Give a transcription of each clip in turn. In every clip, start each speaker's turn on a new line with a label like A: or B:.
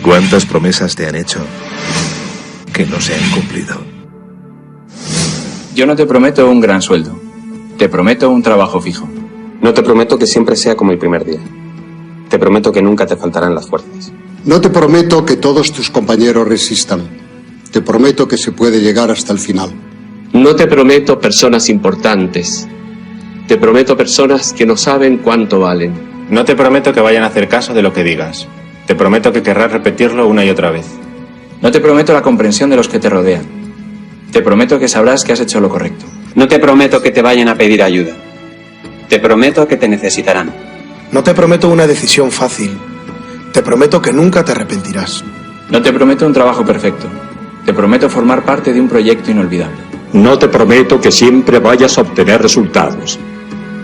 A: ¿Cuántas promesas te han hecho que no se han cumplido?
B: Yo no te prometo un gran sueldo. Te prometo un trabajo fijo.
C: No te prometo que siempre sea como el primer día. Te prometo que nunca te faltarán las fuerzas.
D: No te prometo que todos tus compañeros resistan. Te prometo que se puede llegar hasta el final.
E: No te prometo personas importantes. Te prometo personas que no saben cuánto valen.
F: No te prometo que vayan a hacer caso de lo que digas. Te prometo que querrás repetirlo una y otra vez.
B: No te prometo la comprensión de los que te rodean. Te prometo que sabrás que has hecho lo correcto.
C: No te prometo que te vayan a pedir ayuda. Te prometo que te necesitarán.
G: No te prometo una decisión fácil. Te prometo que nunca te arrepentirás.
B: No te prometo un trabajo perfecto. Te prometo formar parte de un proyecto inolvidable.
H: No te prometo que siempre vayas a obtener resultados.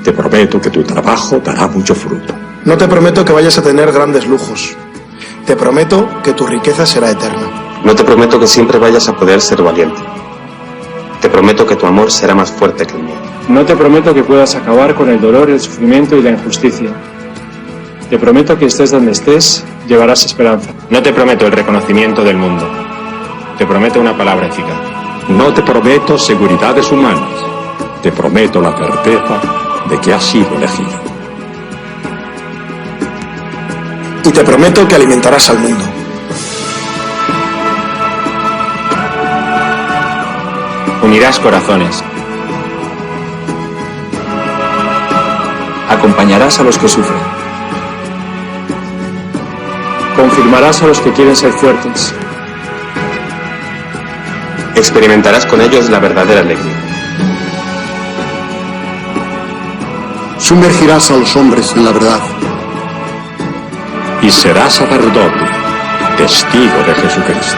H: Te prometo que tu trabajo dará mucho fruto.
G: No te prometo que vayas a tener grandes lujos. Te prometo que tu riqueza será eterna.
C: No te prometo que siempre vayas a poder ser valiente. Te prometo que tu amor será más fuerte que el mío.
I: No te prometo que puedas acabar con el dolor, el sufrimiento y la injusticia. Te prometo que estés donde estés, llevarás esperanza.
F: No te prometo el reconocimiento del mundo. Te prometo una palabra eficaz.
H: No te prometo seguridades humanas. Te prometo la certeza de que has sido elegido.
G: Y te prometo que alimentarás al mundo.
F: Unirás corazones.
B: Acompañarás a los que sufren.
I: Confirmarás a los que quieren ser fuertes.
C: Experimentarás con ellos la verdadera alegría.
D: Sumergirás a los hombres en la verdad.
H: Y serás sacerdote, testigo de Jesucristo.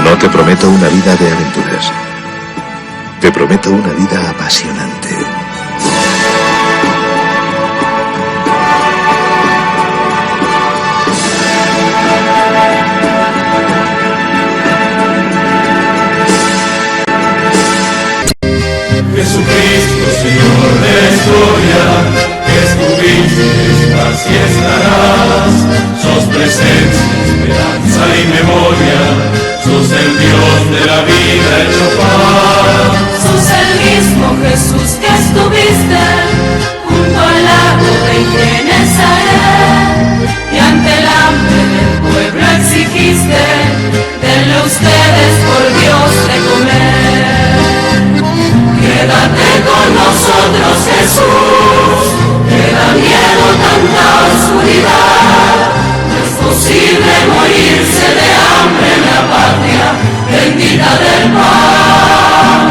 A: No te prometo una vida de aventuras. Te prometo una vida apasionante.
J: Jesucristo, Señor de la historia, que estuviste, estás y estarás. Sos presencia, esperanza y memoria. Sos el Dios de la vida hecho paz.
K: Sos el mismo Jesús que estuviste junto al lago de Genesaret, y ante el hambre del pueblo exigiste, denle ustedes por Dios de comer. Quédate con nosotros, Jesús, que da miedo tanta oscuridad. No es posible morirse de hambre en la patria bendita del pan.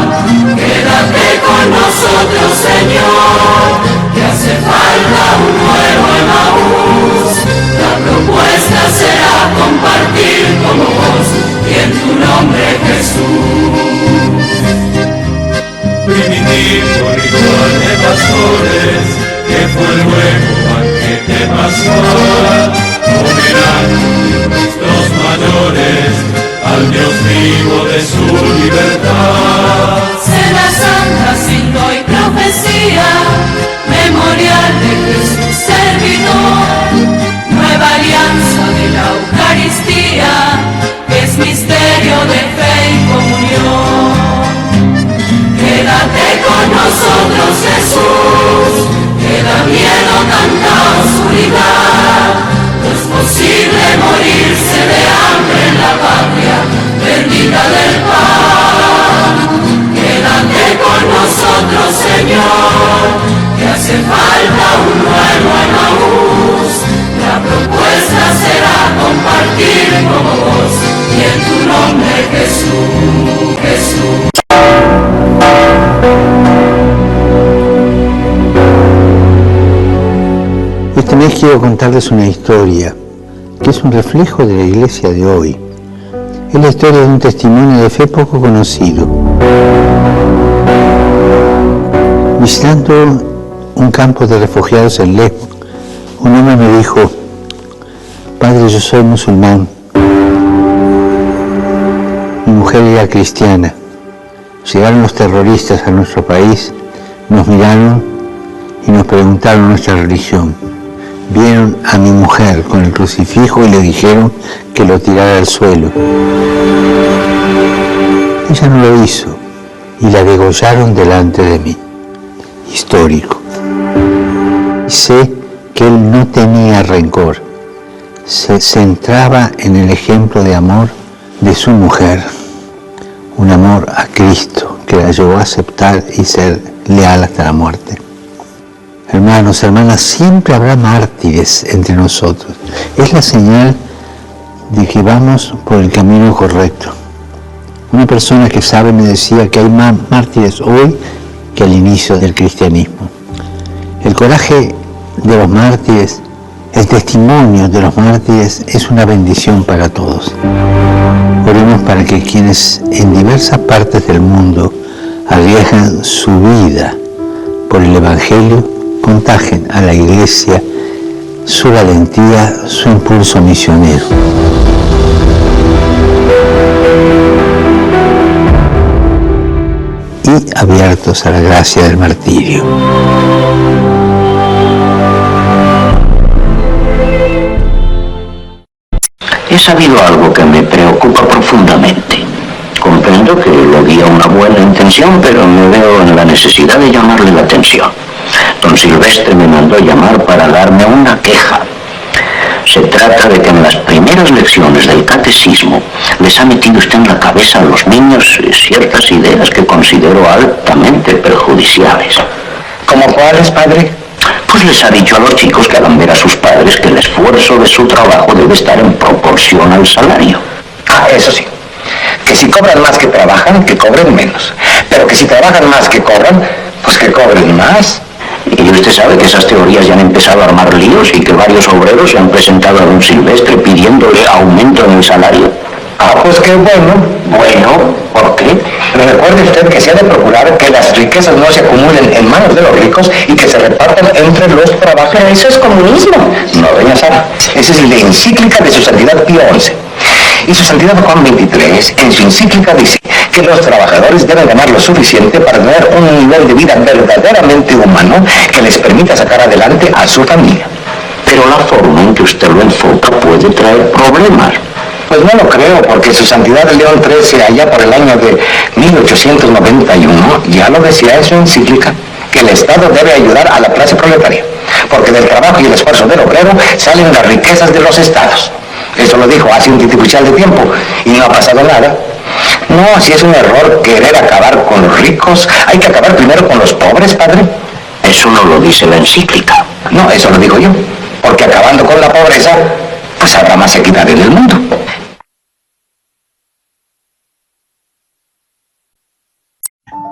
K: Quédate con nosotros, Señor, que hace falta un nuevo Emaús. La propuesta será compartir como vos y en tu nombre, Jesús.
J: Primitivo ritual de pastores, que fue luego banquete pascual, homenaje de nuestros mayores al Dios vivo de su libertad.
K: Cena santa, signo y profecía, memorial de Jesús servidor, nueva alianza de la Eucaristía, que es misterio de fe y comunión. Quédate con nosotros, Jesús, que da miedo tanta oscuridad. No es posible morirse de hambre en la patria bendita del pan. Quédate con nosotros, Señor, que hace falta un nuevo Emaús. La propuesta será compartir como vos y en tu nombre, Jesús, Jesús.
L: Este mes quiero contarles una historia que es un reflejo de la iglesia de hoy. Es la historia de un testimonio de fe poco conocido. Visitando un campo de refugiados en Lesbos, un hombre me dijo: Padre, yo soy musulmán, mujer era cristiana. Llegaron los terroristas a nuestro país, nos miraron y nos preguntaron nuestra religión. Vieron a mi mujer con el crucifijo y le dijeron que lo tirara al suelo. Ella no lo hizo y la degollaron delante de mí. Histórico. Sé que él no tenía rencor. Se centraba en el ejemplo de amor de su mujer. Un amor a Cristo que la llevó a aceptar y ser leal hasta la muerte. Hermanos, hermanas, siempre habrá mártires entre nosotros. Es la señal de que vamos por el camino correcto. Una persona que sabe me decía que hay más mártires hoy que al inicio del cristianismo. El coraje de los mártires, el testimonio de los mártires es una bendición para todos. Oremos para que quienes en diversas partes del mundo arriesgan su vida por el Evangelio contagien a la Iglesia su valentía, su impulso misionero. Y abiertos a la gracia del martirio.
M: He sabido algo que me preocupa profundamente. Comprendo que lo guía una buena intención, pero me veo en la necesidad de llamarle la atención. Don Silvestre me mandó llamar para darme una queja. Se trata de que en las primeras lecciones del catecismo les ha metido usted en la cabeza a los niños ciertas ideas que considero altamente perjudiciales.
N: ¿Cómo cuáles, padre?
M: Pues les ha dicho a los chicos que hagan ver a sus padres que el esfuerzo de su trabajo debe estar en proporción al salario.
N: Ah, eso sí. Que si cobran más que trabajan, que cobren menos. Pero que si trabajan más que cobran, pues que cobren más.
M: Y usted sabe que esas teorías ya han empezado a armar líos y que varios obreros se han presentado a don Silvestre pidiéndole aumento en el salario.
N: Ah, pues qué bueno.
M: Bueno, ¿por qué?
N: Pero recuerde usted que se ha de procurar que las riquezas no se acumulen en manos de los ricos y que se repartan entre los trabajadores.
O: Pero eso es comunismo.
N: No, doña Sara. Esa es la encíclica de su santidad Pío XI. Y su santidad Juan XXIII, en su encíclica, dice que los trabajadores deben ganar lo suficiente para tener un nivel de vida verdaderamente humano que les permita sacar adelante a su familia.
M: Pero la forma en que usted lo enfoca puede traer problemas.
N: Pues no lo creo, porque su santidad León XIII, allá por el año de 1891, ya lo decía en su encíclica, que el Estado debe ayudar a la clase proletaria, porque del trabajo y el esfuerzo del obrero salen las riquezas de los estados. Eso lo dijo hace un titipuchal de tiempo y no ha pasado nada. No, si es un error querer acabar con los ricos, hay que acabar primero con los pobres, padre.
M: Eso no lo dice la encíclica.
N: No, eso lo digo yo, porque acabando con la pobreza, pues habrá más equidad en el mundo.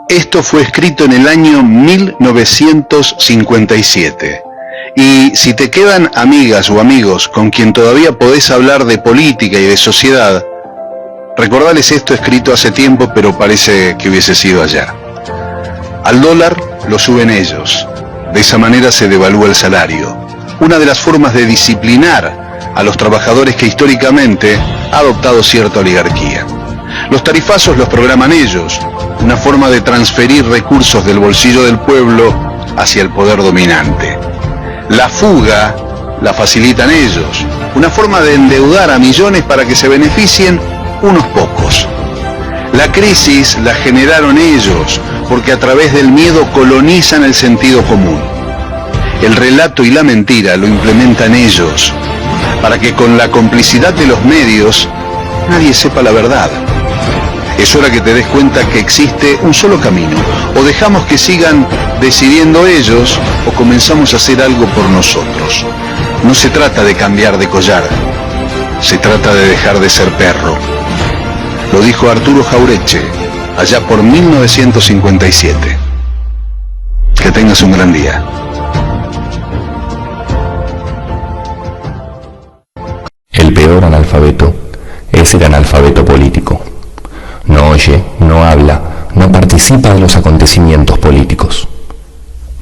P: Esto fue escrito en el año 1957. Y si te quedan amigas o amigos con quien todavía podés hablar de política y de sociedad, recordales esto escrito hace tiempo, pero parece que hubiese sido ayer. Al dólar lo suben ellos. De esa manera se devalúa el salario. Una de las formas de disciplinar a los trabajadores que históricamente ha adoptado cierta oligarquía. Los tarifazos los programan ellos. Una forma de transferir recursos del bolsillo del pueblo hacia el poder dominante. La fuga la facilitan ellos, una forma de endeudar a millones para que se beneficien unos pocos. La crisis la generaron ellos, porque a través del miedo colonizan el sentido común. El relato y la mentira lo implementan ellos, para que con la complicidad de los medios nadie sepa la verdad. Es hora que te des cuenta que existe un solo camino. O dejamos que sigan decidiendo ellos, o comenzamos a hacer algo por nosotros. No se trata de cambiar de collar, se trata de dejar de ser perro. Lo dijo Arturo Jauretche, allá por 1957. Que tengas un gran día.
Q: El peor analfabeto es el analfabeto político. No oye, no habla, no participa de los acontecimientos políticos.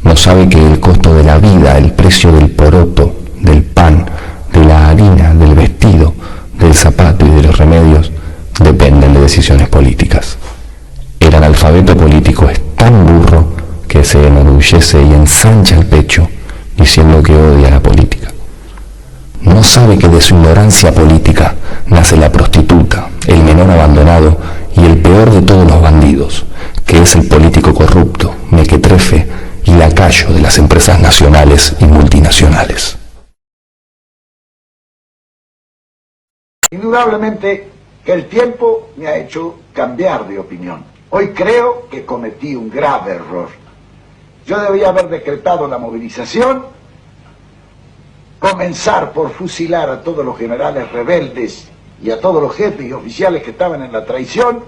Q: No sabe que el costo de la vida, el precio del poroto, del pan, de la harina, del vestido, del zapato y de los remedios dependen de decisiones políticas. enorgullece y ensancha el pecho diciendo que odia la política. No sabe que de su ignorancia política nace la prostituta, el menor abandonado y el peor de todos los bandidos, que es el político corrupto, mequetrefe y lacayo de las empresas nacionales y multinacionales.
O: Indudablemente que el tiempo me ha hecho cambiar de opinión. Hoy creo que cometí un grave error. Yo debía haber decretado la movilización, comenzar por fusilar a todos los generales rebeldes y a todos los jefes y oficiales que estaban en la traición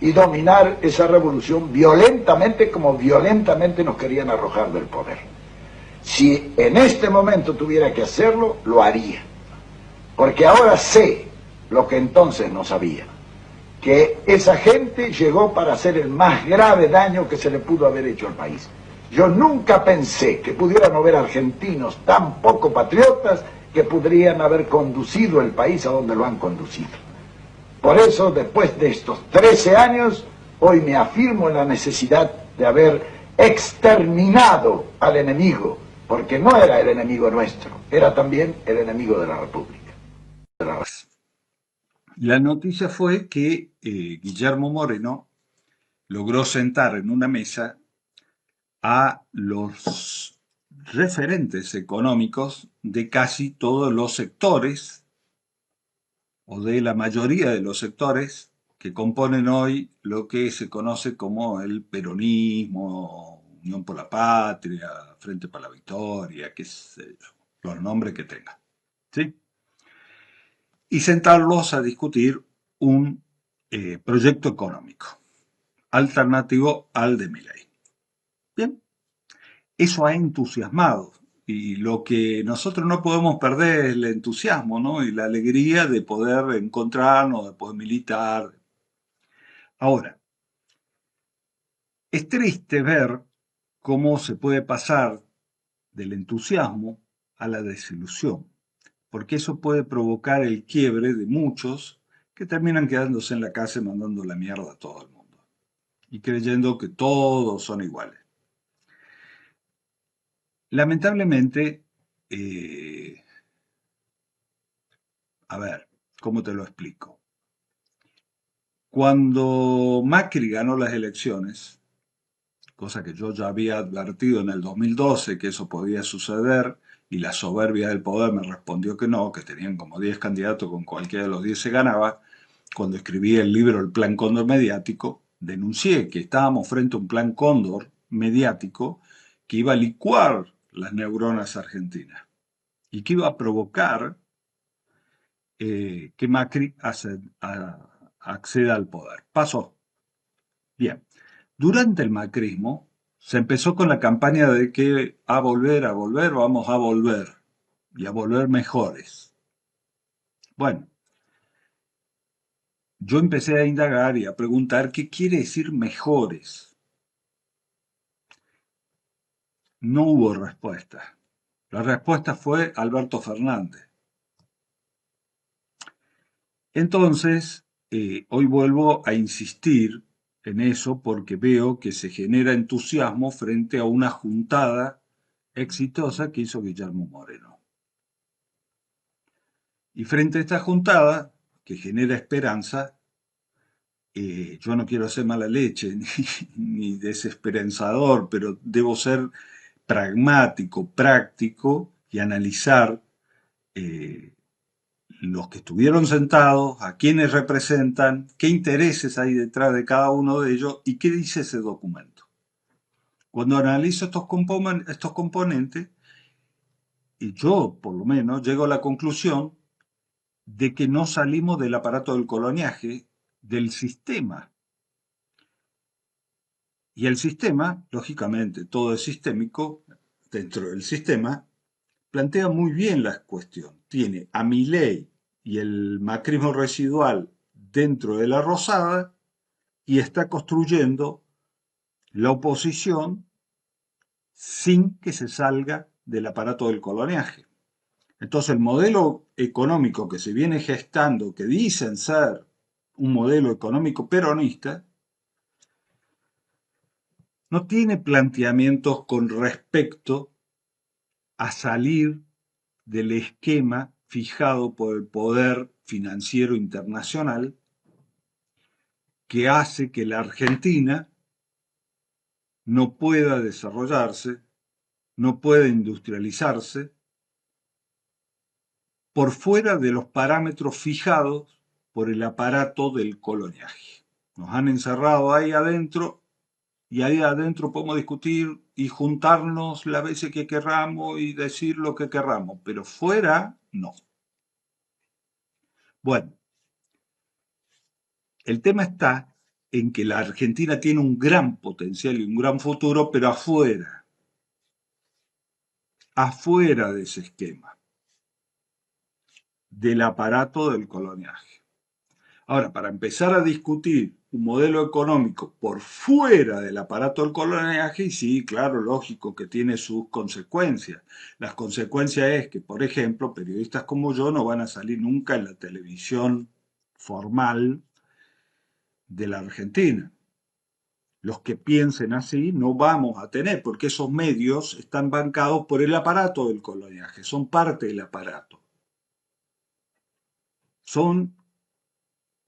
O: y dominar esa revolución violentamente como violentamente nos querían arrojar del poder. Si en este momento tuviera que hacerlo, lo haría. Porque ahora sé lo que entonces no sabía, que esa gente llegó para hacer el más grave daño que se le pudo haber hecho al país. Yo nunca pensé que pudieran haber argentinos tan poco patriotas que podrían haber conducido el país a donde lo han conducido. Por eso, después de estos 13 años, hoy me afirmo en la necesidad de haber exterminado al enemigo, porque no era el enemigo nuestro, era también el enemigo de la República.
R: La noticia fue que Guillermo Moreno logró sentar en una mesa a los referentes económicos de casi todos los sectores, o de la mayoría de los sectores que componen hoy lo que se conoce como el peronismo, Unión por la Patria, Frente para la Victoria, qué sé yo, los nombres que tengan, ¿sí? Y sentarlos a discutir un proyecto económico alternativo al de Milei. Bien, eso ha entusiasmado, y lo que nosotros no podemos perder es el entusiasmo, ¿no? Y la alegría de poder encontrarnos, de poder militar. Ahora, es triste ver cómo se puede pasar del entusiasmo a la desilusión, porque eso puede provocar el quiebre de muchos que terminan quedándose en la casa y mandando la mierda a todo el mundo, y creyendo que todos son iguales. Lamentablemente, a ver, ¿cómo te lo explico? Cuando Macri ganó las elecciones, cosa que yo ya había advertido en el 2012 que eso podía suceder, y la soberbia del poder me respondió que no, que tenían como 10 candidatos, con cualquiera de los 10 se ganaba. Cuando escribí el libro El Plan Cóndor Mediático, denuncié que estábamos frente a un plan Cóndor mediático que iba a licuar las neuronas argentinas y que iba a provocar que Macri acceda al poder. Pasó. Bien. Durante el macrismo se empezó con la campaña de que a volver, vamos a volver, y a volver mejores. Bueno, yo empecé a indagar y a preguntar qué quiere decir mejores. No hubo respuesta. La respuesta fue Alberto Fernández. Entonces, hoy vuelvo a insistir en eso porque veo que se genera entusiasmo frente a una juntada exitosa que hizo Guillermo Moreno. Y frente a esta juntada, que genera esperanza, yo no quiero hacer mala leche ni desesperanzador, pero debo ser pragmático, práctico y analizar los que estuvieron sentados, a quiénes representan, qué intereses hay detrás de cada uno de ellos y qué dice ese documento. Cuando analizo estos componentes, y yo por lo menos llego a la conclusión de que no salimos del aparato del coloniaje, del sistema. Y el sistema, lógicamente, todo es sistémico, dentro del sistema, plantea muy bien la cuestión. Tiene a Milei y el macrismo residual dentro de la rosada y está construyendo la oposición sin que se salga del aparato del coloniaje. Entonces el modelo económico que se viene gestando, que dicen ser un modelo económico peronista, no tiene planteamientos con respecto a salir del esquema fijado por el poder financiero internacional que hace que la Argentina no pueda desarrollarse, no pueda industrializarse, por fuera de los parámetros fijados por el aparato del coloniaje. Nos han encerrado ahí adentro y ahí adentro podemos discutir y juntarnos las veces que querramos y decir lo que querramos, pero fuera no. Bueno, el tema está en que la Argentina tiene un gran potencial y un gran futuro, pero afuera de ese esquema, del aparato del coloniaje. Ahora, para empezar a discutir un modelo económico por fuera del aparato del coloniaje, sí, claro, lógico que tiene sus consecuencias. Las consecuencias es que, por ejemplo, periodistas como yo no van a salir nunca en la televisión formal de la Argentina. Los que piensen así no vamos a tener, porque esos medios están bancados por el aparato del coloniaje, son parte del aparato. Son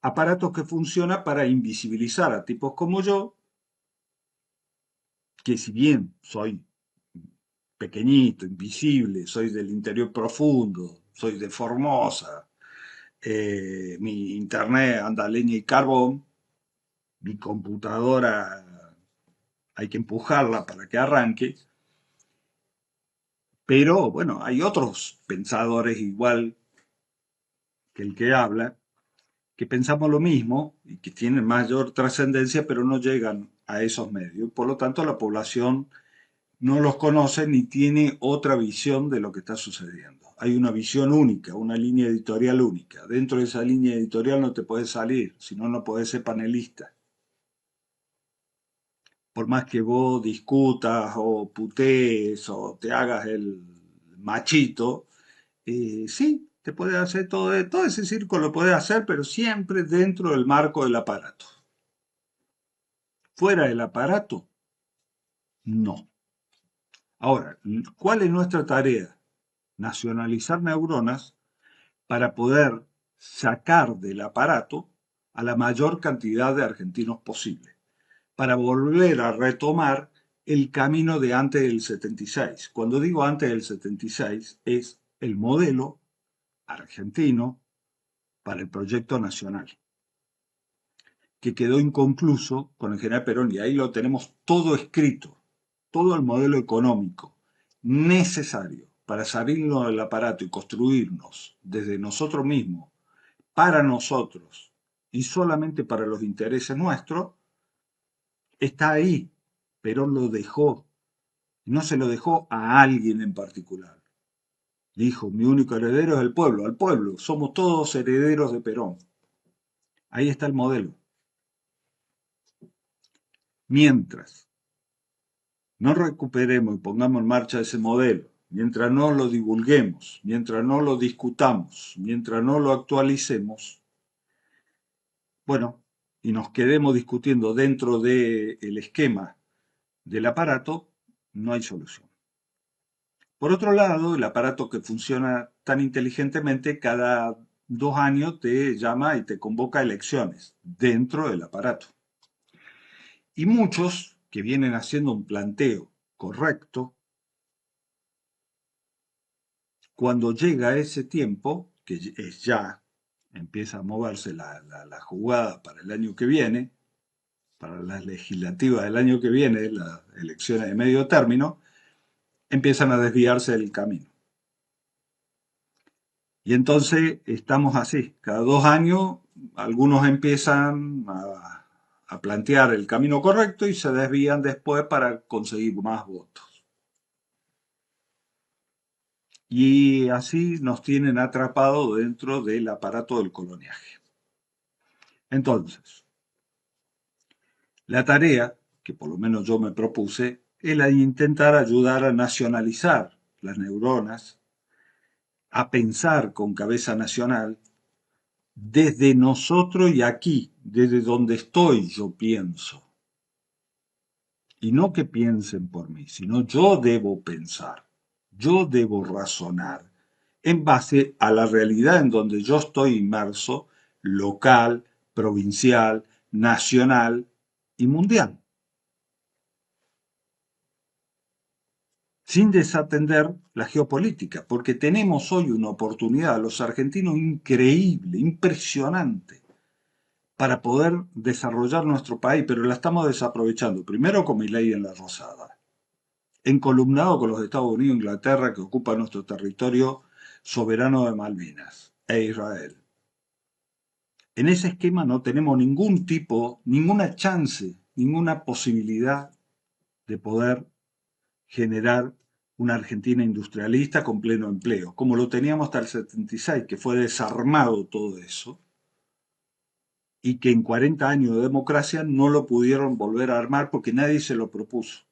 R: aparatos que funcionan para invisibilizar a tipos como yo, que si bien soy pequeñito, invisible, soy del interior profundo, soy de Formosa, mi internet anda a leña y carbón, mi computadora hay que empujarla para que arranque, pero bueno, hay otros pensadores igual que el que habla, que pensamos lo mismo y que tienen mayor trascendencia, pero no llegan a esos medios. Por lo tanto, la población no los conoce ni tiene otra visión de lo que está sucediendo. Hay una visión única, una línea editorial única. Dentro de esa línea editorial no te puedes salir, si no, no podés ser panelista. Por más que vos discutas o putees o te hagas el machito, sí, te puedes hacer todo ese círculo, lo puedes hacer, pero siempre dentro del marco del aparato. Fuera del aparato, no. Ahora, ¿cuál es nuestra tarea? Nacionalizar neuronas para poder sacar del aparato a la mayor cantidad de argentinos posible, para volver a retomar el camino de antes del 76. Cuando digo antes del 76, es el modelo argentino para el proyecto nacional, que quedó inconcluso con el general Perón, y ahí lo tenemos todo escrito, todo el modelo económico necesario para salirnos del aparato y construirnos desde nosotros mismos, para nosotros y solamente para los intereses nuestros, está ahí. Perón lo dejó, no se lo dejó a alguien en particular. Dijo, mi único heredero es el pueblo, al pueblo, somos todos herederos de Perón. Ahí está el modelo. Mientras no recuperemos y pongamos en marcha ese modelo, mientras no lo divulguemos, mientras no lo discutamos, mientras no lo actualicemos, bueno, y nos quedemos discutiendo dentro del esquema del aparato, no hay solución. Por otro lado, el aparato que funciona tan inteligentemente, cada 2 años te llama y te convoca a elecciones dentro del aparato. Y muchos que vienen haciendo un planteo correcto, cuando llega ese tiempo, que es ya, empieza a moverse la jugada para el año que viene, para las legislativas del año que viene, las elecciones de medio término, empiezan a desviarse del camino. Y entonces estamos así, cada 2 años algunos empiezan a plantear el camino correcto y se desvían después para conseguir más votos. Y así nos tienen atrapados dentro del aparato del coloniaje. Entonces, la tarea, que por lo menos yo me propuse, es la de intentar ayudar a nacionalizar las neuronas, a pensar con cabeza nacional, desde nosotros y aquí, desde donde estoy yo pienso. Y no que piensen por mí, sino yo debo pensar, yo debo razonar en base a la realidad en donde yo estoy inmerso, local, provincial, nacional y mundial, sin desatender la geopolítica, porque tenemos hoy una oportunidad, los argentinos, increíble, impresionante, para poder desarrollar nuestro país, pero la estamos desaprovechando, primero con Milei en la Rosada, encolumnado con los Estados Unidos e Inglaterra, que ocupan nuestro territorio soberano de Malvinas, e Israel. En ese esquema no tenemos ningún tipo, ninguna chance, ninguna posibilidad de poder generar una Argentina industrialista con pleno empleo, como lo teníamos hasta el 76, que fue desarmado todo eso, y que en 40 años de democracia no lo pudieron volver a armar porque nadie se lo propuso.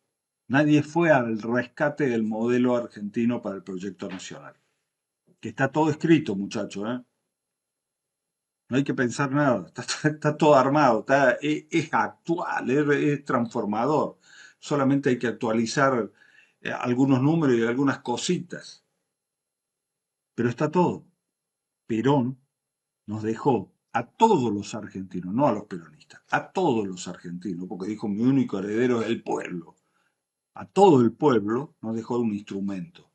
R: Nadie fue al rescate del modelo argentino para el proyecto nacional. Que está todo escrito, muchachos, ¿eh? No hay que pensar nada, está todo armado, es actual, es transformador. Solamente hay que actualizar algunos números y algunas cositas. Pero está todo. Perón nos dejó a todos los argentinos, no a los peronistas, a todos los argentinos, porque dijo mi único heredero es el pueblo. A todo el pueblo nos dejó un instrumento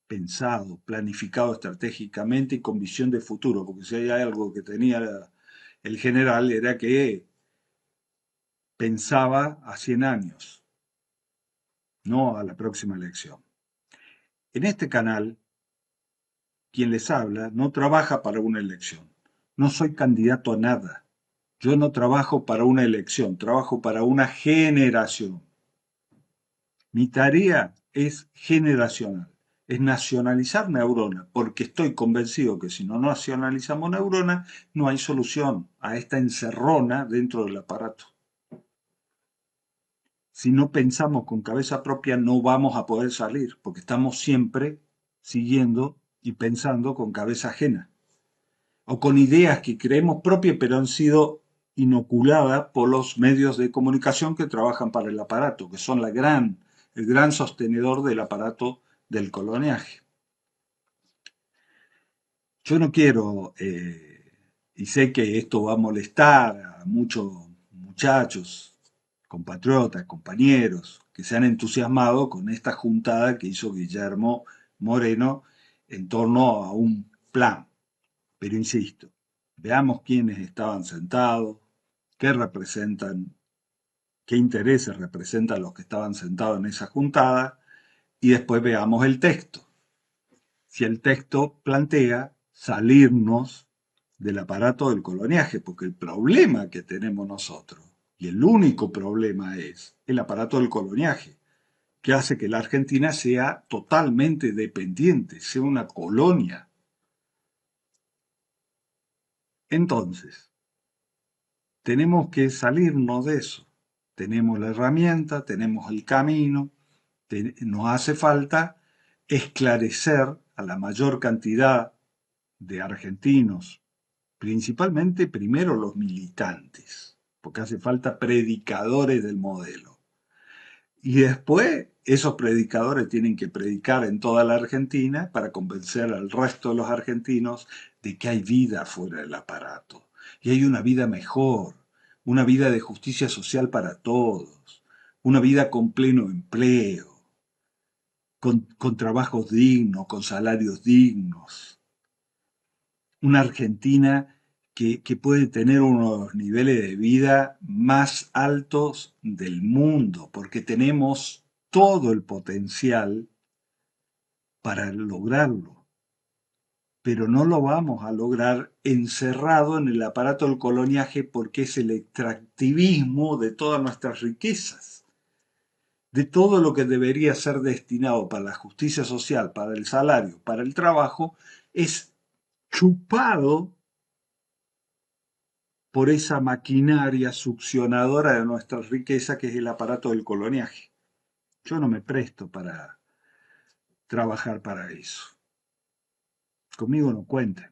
R: pensado, planificado estratégicamente y con visión de futuro, porque si hay algo que tenía el general era que pensaba a 100 años, no a la próxima elección. En este canal, quien les habla no trabaja para una elección. No soy candidato a nada. Yo no trabajo para una elección, trabajo para una generación. Mi tarea es generacional, es nacionalizar neuronas, porque estoy convencido que si no nacionalizamos neuronas, no hay solución a esta encerrona dentro del aparato. Si no pensamos con cabeza propia, no vamos a poder salir, porque estamos siempre siguiendo y pensando con cabeza ajena, o con ideas que creemos propias, pero han sido inoculadas por los medios de comunicación que trabajan para el aparato, que son el gran sostenedor del aparato del coloniaje. Yo no quiero, y sé que esto va a molestar a muchos muchachos, compatriotas, compañeros, que se han entusiasmado con esta juntada que hizo Guillermo Moreno en torno a un plan. Pero insisto, veamos quiénes estaban sentados, qué representan, qué intereses representan los que estaban sentados en esa juntada, y después veamos el texto. Si el texto plantea salirnos del aparato del coloniaje, porque el problema que tenemos nosotros, y el único problema es el aparato del coloniaje, que hace que la Argentina sea totalmente dependiente, sea una colonia. Entonces, tenemos que salirnos de eso. Tenemos la herramienta, tenemos el camino, nos hace falta esclarecer a la mayor cantidad de argentinos, principalmente primero los militantes, porque hace falta predicadores del modelo. Y después esos predicadores tienen que predicar en toda la Argentina para convencer al resto de los argentinos de que hay vida fuera del aparato. Y hay una vida mejor, una vida de justicia social para todos, una vida con pleno empleo, con trabajos dignos, con salarios dignos. Una Argentina que puede tener unos niveles de vida más altos del mundo, porque tenemos todo el potencial para lograrlo. Pero no lo vamos a lograr encerrado en el aparato del coloniaje porque es el extractivismo de todas nuestras riquezas, de todo lo que debería ser destinado para la justicia social, para el salario, para el trabajo, es chupado por esa maquinaria succionadora de nuestra riqueza que es el aparato del coloniaje. Yo no me presto para trabajar para eso. Conmigo no cuenten.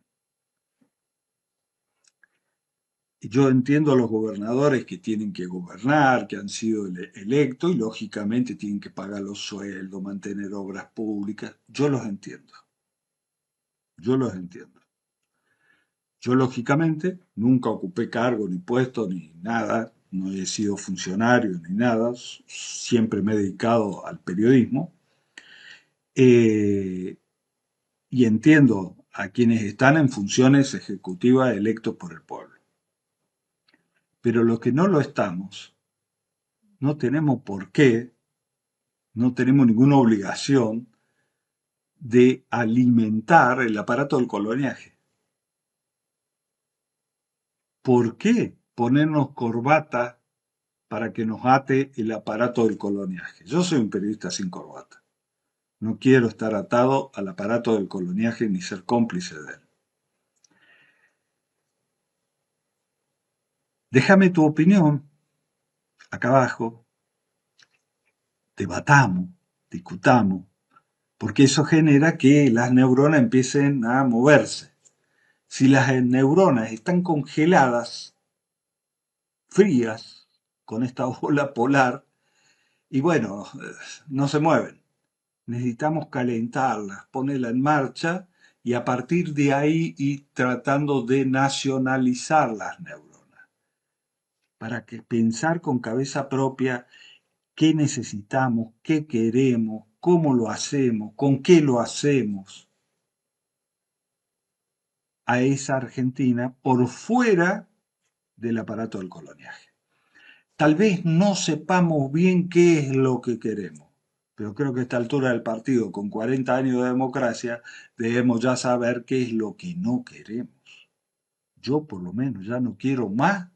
R: Y Yo entiendo a los gobernadores que tienen que gobernar, que han sido electos y lógicamente tienen que pagar los sueldos, mantener obras públicas. Yo los entiendo. Yo los entiendo. Yo lógicamente nunca ocupé cargo ni puesto ni nada, no he sido funcionario ni nada, siempre me he dedicado al periodismo. Y entiendo a quienes están en funciones ejecutivas electos por el pueblo. Pero los que no lo estamos, no tenemos por qué, no tenemos ninguna obligación de alimentar el aparato del coloniaje. ¿Por qué ponernos corbata para que nos ate el aparato del coloniaje? Yo soy un periodista sin corbata. No quiero estar atado al aparato del coloniaje ni ser cómplice de él. Déjame tu opinión acá abajo, debatamos, discutamos, porque eso genera que las neuronas empiecen a moverse. Si las neuronas están congeladas, frías, con esta ola polar, y bueno, no se mueven. Necesitamos calentarlas, ponerlas en marcha y a partir de ahí ir tratando de nacionalizar las neuronas. Para que pensar con cabeza propia qué necesitamos, qué queremos, cómo lo hacemos, con qué lo hacemos a esa Argentina por fuera del aparato del coloniaje. Tal vez no sepamos bien qué es lo que queremos, pero creo que a esta altura del partido, con 40 años de democracia, debemos ya saber qué es lo que no queremos. Yo por lo menos ya no quiero más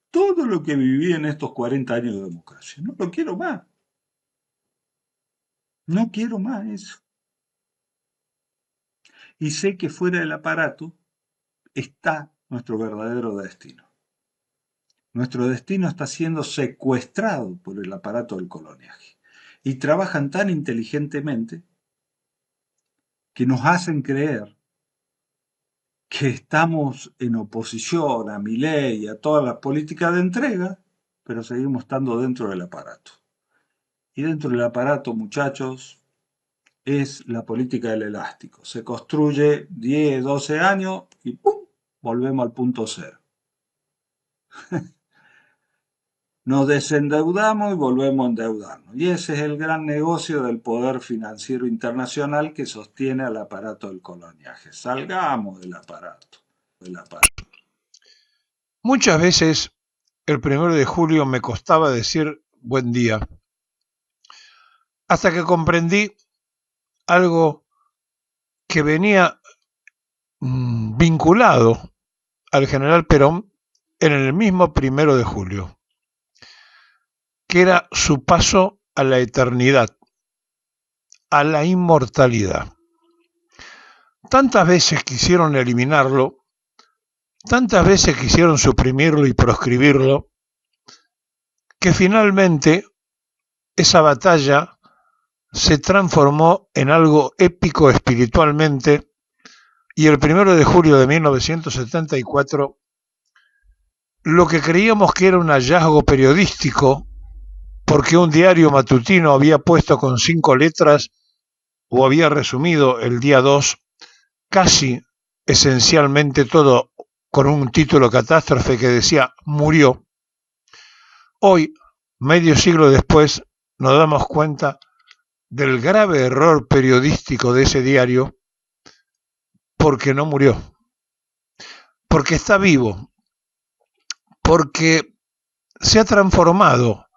R: todo lo que viví en estos 40 años de democracia. No lo quiero más. No quiero más eso. Y sé que fuera del aparato está nuestro verdadero destino. Nuestro destino está siendo secuestrado por el aparato del coloniaje. Y trabajan tan inteligentemente que nos hacen creer que estamos en oposición a Milei y a todas las políticas de entrega, pero seguimos estando dentro del aparato. Y dentro del aparato, muchachos, es la política del elástico. Se construye 10, 12 años y ¡pum!, volvemos al punto cero. Nos desendeudamos y volvemos a endeudarnos. Y ese es el gran negocio del poder financiero internacional que sostiene al aparato del coloniaje. Salgamos del aparato.
S: Muchas veces el 1 de julio me costaba decir buen día, hasta que comprendí algo que venía vinculado al general Perón en el mismo 1 de julio, que era su paso a la eternidad, a la inmortalidad. Tantas veces quisieron eliminarlo, tantas veces quisieron suprimirlo y proscribirlo, que finalmente esa batalla se transformó en algo épico espiritualmente, y el 1 de julio de 1974, lo que creíamos que era un hallazgo periodístico, porque un diario matutino había puesto con 5 letras, o había resumido el día 2, casi esencialmente todo con un título catástrofe que decía murió. Hoy, medio siglo después, nos damos cuenta del grave error periodístico de ese diario, porque no murió, porque está vivo, porque se ha transformado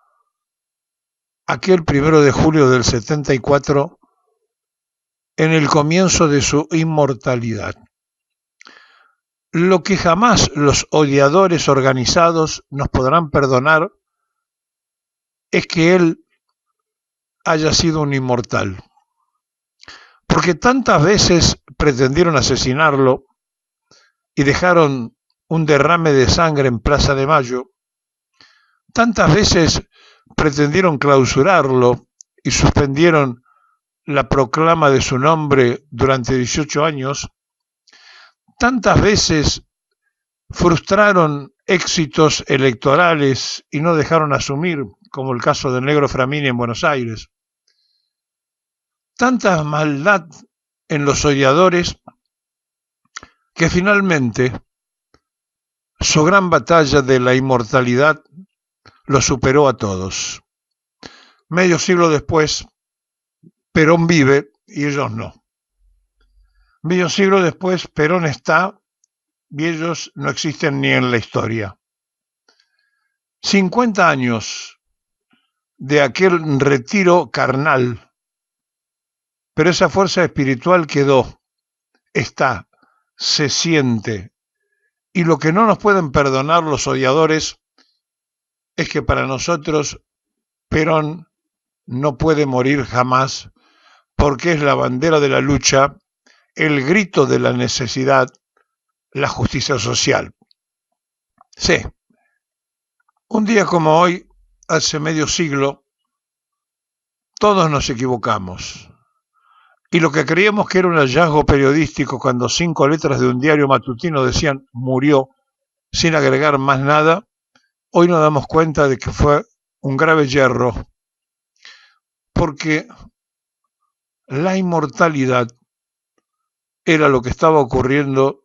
S: aquel 1 de julio del 74 en el comienzo de su inmortalidad. Lo que jamás los odiadores organizados nos podrán perdonar es que él haya sido un inmortal. Porque tantas veces pretendieron asesinarlo y dejaron un derrame de sangre en Plaza de Mayo, tantas veces pretendieron clausurarlo y suspendieron la proclama de su nombre durante 18 años, tantas veces frustraron éxitos electorales y no dejaron asumir, como el caso del negro Framini en Buenos Aires. Tanta maldad en los odiadores que finalmente su gran batalla de la inmortalidad lo superó a todos. Medio siglo después, Perón vive y ellos no. Medio siglo después, Perón está y ellos no existen ni en la historia. 50 años de aquel retiro carnal, pero esa fuerza espiritual quedó, está, se siente. Y lo que no nos pueden perdonar los odiadores es que para nosotros Perón no puede morir jamás, porque es la bandera de la lucha, el grito de la necesidad, la justicia social. Sí, un día como hoy, hace medio siglo, todos nos equivocamos. Y lo que creíamos que era un hallazgo periodístico cuando 5 letras de un diario matutino decían murió sin agregar más nada, hoy nos damos cuenta de que fue un grave yerro, porque la inmortalidad era lo que estaba ocurriendo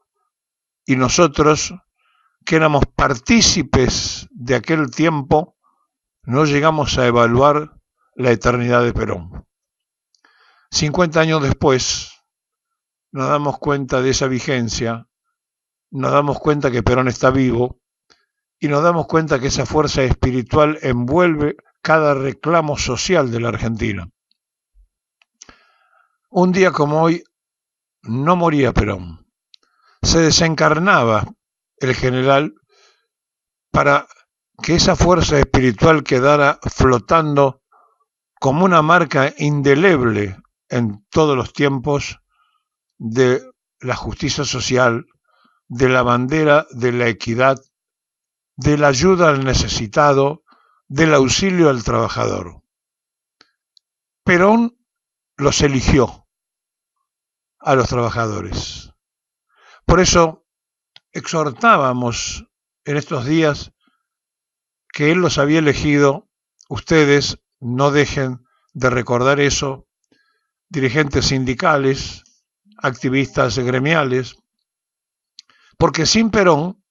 S: y nosotros, que éramos partícipes de aquel tiempo, no llegamos a evaluar la eternidad de Perón. 50 años después, nos damos cuenta de esa vigencia, nos damos cuenta que Perón está vivo y nos damos cuenta que esa fuerza espiritual envuelve cada reclamo social de la Argentina. Un día como hoy no moría Perón, se desencarnaba el general para que esa fuerza espiritual quedara flotando como una marca indeleble en todos los tiempos de la justicia social, de la bandera de la equidad, de la ayuda al necesitado, del auxilio al trabajador. Perón los eligió a los trabajadores. Por eso exhortábamos en estos días que él los había elegido. Ustedes no dejen de recordar eso, dirigentes sindicales, activistas gremiales, porque sin Perón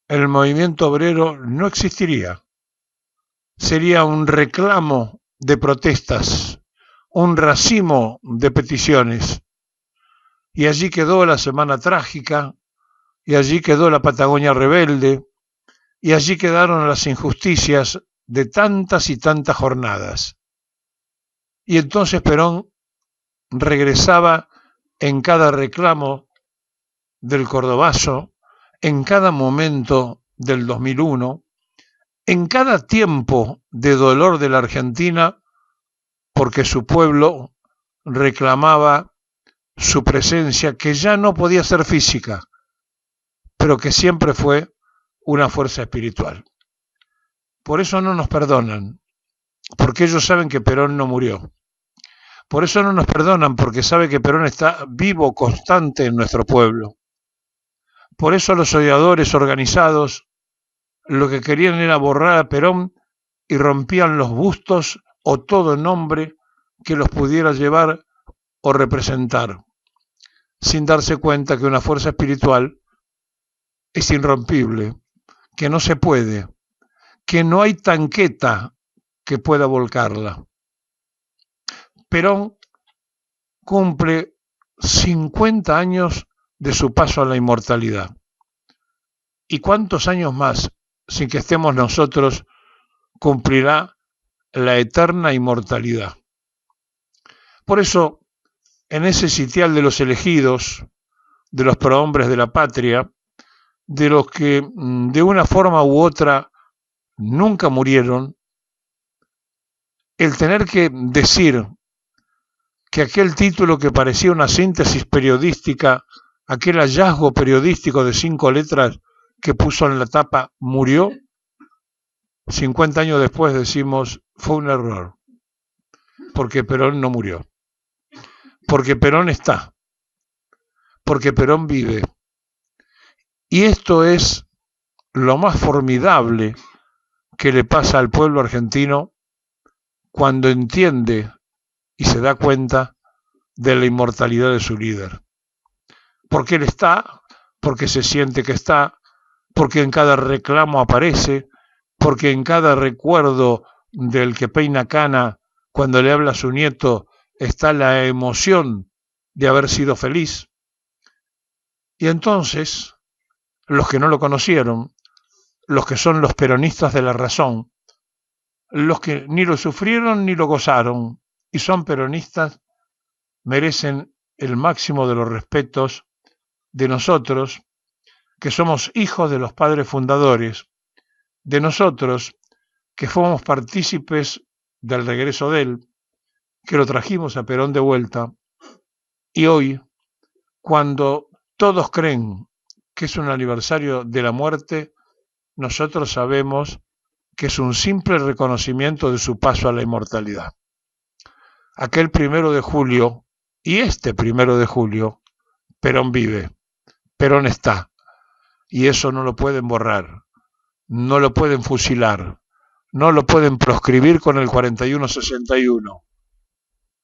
S: el movimiento obrero no existiría. Sería un reclamo de protestas, un racimo de peticiones. Y allí quedó la Semana Trágica, y allí quedó la Patagonia Rebelde, y allí quedaron las injusticias de tantas y tantas jornadas. Y entonces Perón regresaba en cada reclamo del Cordobazo, en cada momento del 2001, en cada tiempo de dolor de la Argentina, porque su pueblo reclamaba su presencia, que ya no podía ser física, pero que siempre fue una fuerza espiritual. Por eso no nos perdonan, porque ellos saben que Perón no murió. Por eso no nos perdonan, porque saben que Perón está vivo, constante en nuestro pueblo. Por eso los odiadores organizados lo que querían era borrar a Perón y rompían los bustos o todo nombre que los pudiera llevar o representar, sin darse cuenta que una fuerza espiritual es irrompible, que no se puede, que no hay tanqueta que pueda volcarla. Perón cumple 50 años de su paso a la inmortalidad. ¿Y cuántos años más, sin que estemos nosotros, cumplirá la eterna inmortalidad? Por eso, en ese sitial de los elegidos, de los prohombres de la patria, de los que de una forma u otra nunca murieron, el tener que decir que aquel título que parecía una síntesis periodística, aquel hallazgo periodístico de 5 letras que puso en la tapa, murió, 50 años después decimos, fue un error, porque Perón no murió, porque Perón está, porque Perón vive. Y esto es lo más formidable que le pasa al pueblo argentino cuando entiende y se da cuenta de la inmortalidad de su líder. Porque él está, porque se siente que está, porque en cada reclamo aparece, porque en cada recuerdo del que peina cana cuando le habla a su nieto está la emoción de haber sido feliz. Y entonces, los que no lo conocieron, los que son los peronistas de la razón, los que ni lo sufrieron ni lo gozaron y son peronistas, merecen el máximo de los respetos de nosotros, que somos hijos de los padres fundadores, de nosotros, que fuimos partícipes del regreso de él, que lo trajimos a Perón de vuelta, y hoy, cuando todos creen que es un aniversario de la muerte, nosotros sabemos que es un simple reconocimiento de su paso a la inmortalidad. Aquel 1 de julio y este 1 de julio, Perón vive, Perón está, y eso no lo pueden borrar, no lo pueden fusilar, no lo pueden proscribir con el 41-61,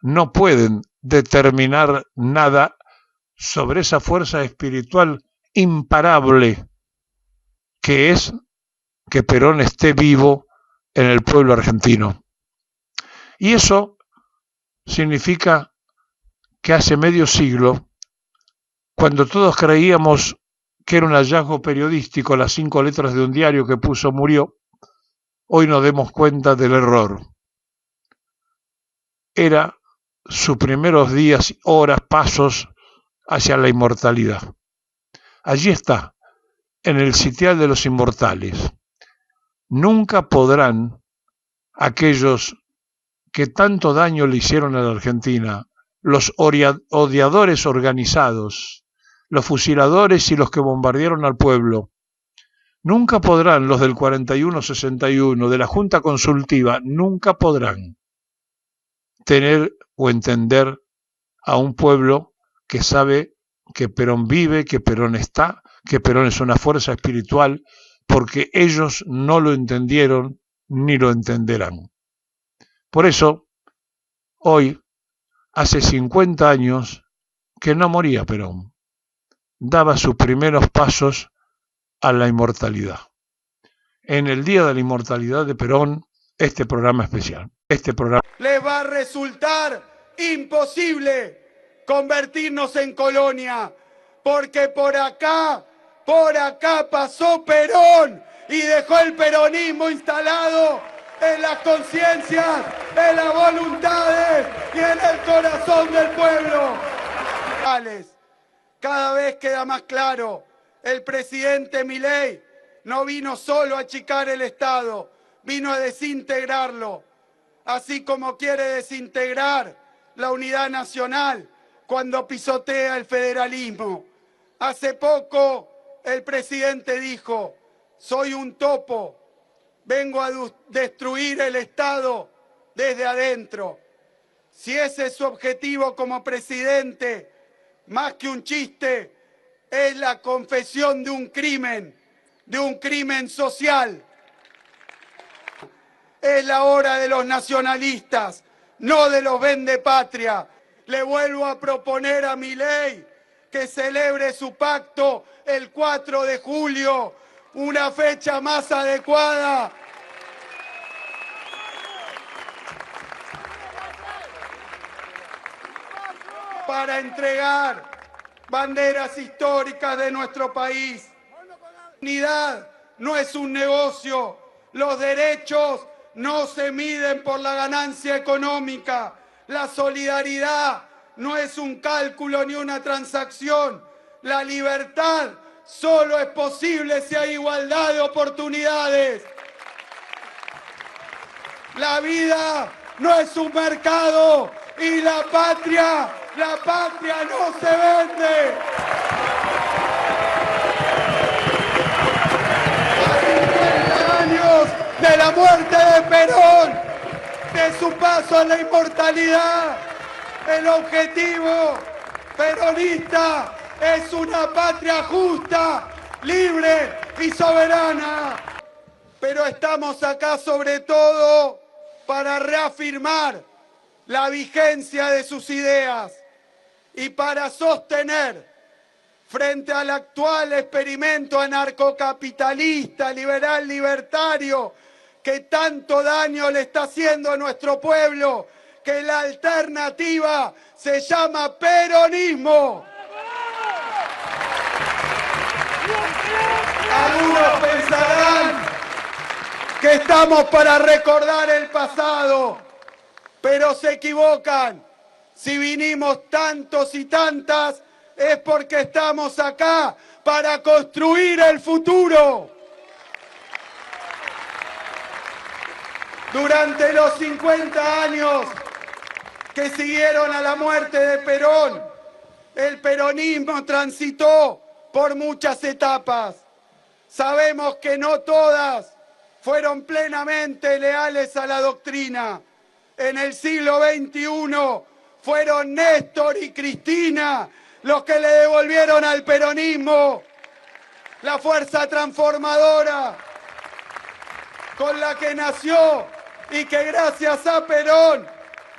S: no pueden determinar nada sobre esa fuerza espiritual imparable que es que Perón esté vivo en el pueblo argentino. Y eso significa que hace medio siglo, cuando todos creíamos que era un hallazgo periodístico las 5 letras de un diario que puso murió, hoy nos demos cuenta del error. Era sus primeros días, horas, pasos hacia la inmortalidad. Allí está, en el sitial de los inmortales. Nunca podrán aquellos que tanto daño le hicieron a la Argentina, los odiadores organizados, los fusiladores y los que bombardearon al pueblo, nunca podrán, los del 41-61, de la Junta Consultiva, nunca podrán tener o entender a un pueblo que sabe que Perón vive, que Perón está, que Perón es una fuerza espiritual, porque ellos no lo entendieron ni lo entenderán. Por eso, hoy, hace 50 años que no moría Perón, daba sus primeros pasos a la inmortalidad. En el Día de la Inmortalidad de Perón, este programa especial.
T: Les va a resultar imposible convertirnos en colonia, porque por acá pasó Perón y dejó el peronismo instalado en las conciencias, en las voluntades y en el corazón del pueblo. Cada vez queda más claro, el presidente Milei no vino solo a achicar el Estado, vino a desintegrarlo, así como quiere desintegrar la unidad nacional cuando pisotea el federalismo. Hace poco el presidente dijo, soy un topo, vengo a destruir el Estado desde adentro. Si ese es su objetivo como presidente, más que un chiste, es la confesión de un crimen social. Es la hora de los nacionalistas, no de los vendepatria. Le vuelvo a proponer a Milei que celebre su pacto el 4 de julio, una fecha más adecuada para entregar banderas históricas de nuestro país. La unidad no es un negocio, los derechos no se miden por la ganancia económica, la solidaridad no es un cálculo ni una transacción, la libertad solo es posible si hay igualdad de oportunidades. La vida no es un mercado y la patria no se vende. A 50 años de la muerte de Perón, de su paso a la inmortalidad, el objetivo peronista es una patria justa, libre y soberana. Pero estamos acá sobre todo para reafirmar la vigencia de sus ideas y para sostener frente al actual experimento anarcocapitalista, liberal, libertario, que tanto daño le está haciendo a nuestro pueblo, que la alternativa se llama peronismo. Algunos pensarán que estamos para recordar el pasado, pero se equivocan. Si vinimos tantos y tantas, es porque estamos acá para construir el futuro. Durante los 50 años que siguieron a la muerte de Perón, el peronismo transitó por muchas etapas. Sabemos que no todas fueron plenamente leales a la doctrina. En el siglo XXI fueron Néstor y Cristina los que le devolvieron al peronismo la fuerza transformadora con la que nació y que gracias a Perón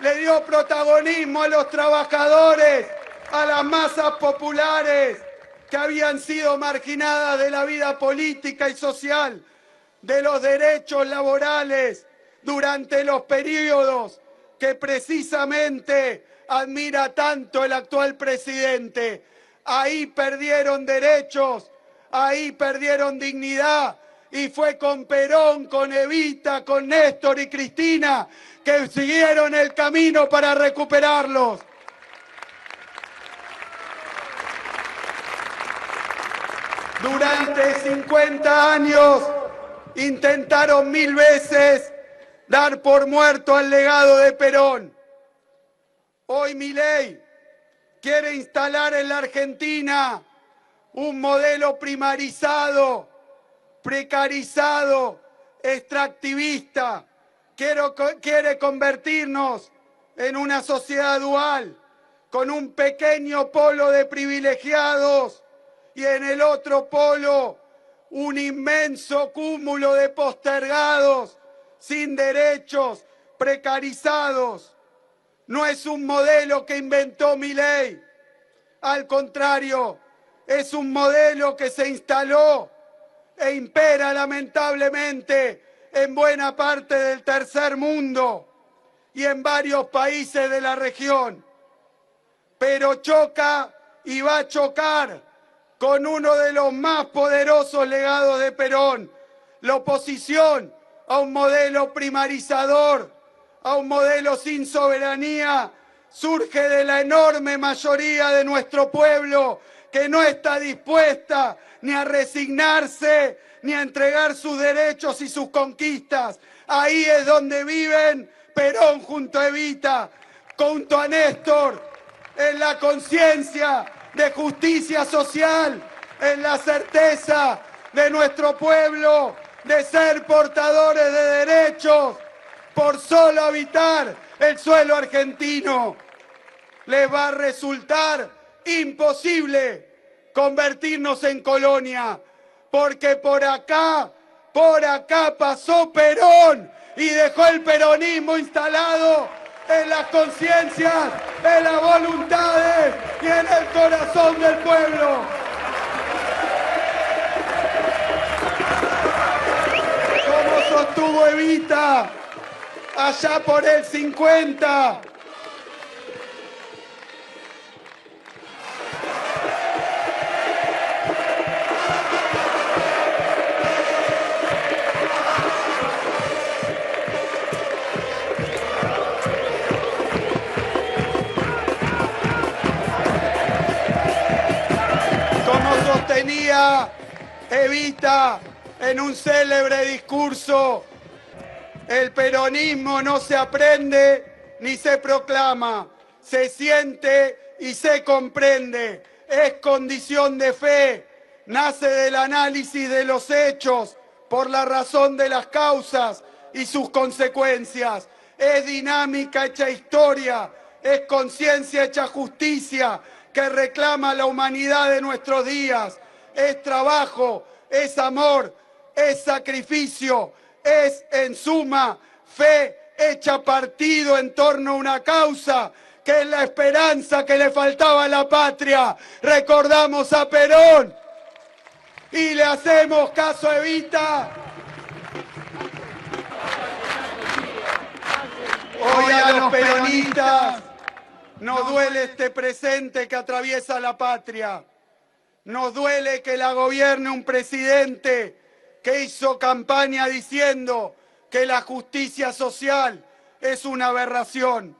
T: le dio protagonismo a los trabajadores, a las masas populares que habían sido marginadas de la vida política y social, de los derechos laborales durante los periodos que precisamente admira tanto el actual presidente. Ahí perdieron derechos, ahí perdieron dignidad, y fue con Perón, con Evita, con Néstor y Cristina que siguieron el camino para recuperarlos. Durante 50 años intentaron 1000 veces dar por muerto al legado de Perón. Hoy Milei quiere instalar en la Argentina un modelo primarizado, precarizado, extractivista. Quiere convertirnos en una sociedad dual, con un pequeño polo de privilegiados y en el otro polo un inmenso cúmulo de postergados, sin derechos, precarizados. No es un modelo que inventó Milei, al contrario, es un modelo que se instaló e impera lamentablemente en buena parte del tercer mundo y en varios países de la región. Pero choca y va a chocar con uno de los más poderosos legados de Perón, la oposición a un modelo primarizador, a un modelo sin soberanía, surge de la enorme mayoría de nuestro pueblo que no está dispuesta ni a resignarse, ni a entregar sus derechos y sus conquistas. Ahí es donde viven Perón junto a Evita, junto a Néstor, en la conciencia de justicia social, en la certeza de nuestro pueblo de ser portadores de derechos por solo habitar el suelo argentino. Les va a resultar imposible convertirnos en colonia, porque por acá pasó Perón y dejó el peronismo instalado en las conciencias, en las voluntades y en el corazón del pueblo. Como sostuvo Evita allá por el 50, sostenía Evita en un célebre discurso: el peronismo no se aprende ni se proclama, se siente y se comprende, es condición de fe, nace del análisis de los hechos por la razón de las causas y sus consecuencias, es dinámica hecha historia, es conciencia hecha justicia, que reclama la humanidad de nuestros días, es trabajo, es amor, es sacrificio, es en suma fe hecha partido en torno a una causa que es la esperanza que le faltaba a la patria. Recordamos a Perón y le hacemos caso a Evita. Hoy a los peronistas nos duele este presente que atraviesa la patria. Nos duele que la gobierne un presidente que hizo campaña diciendo que la justicia social es una aberración.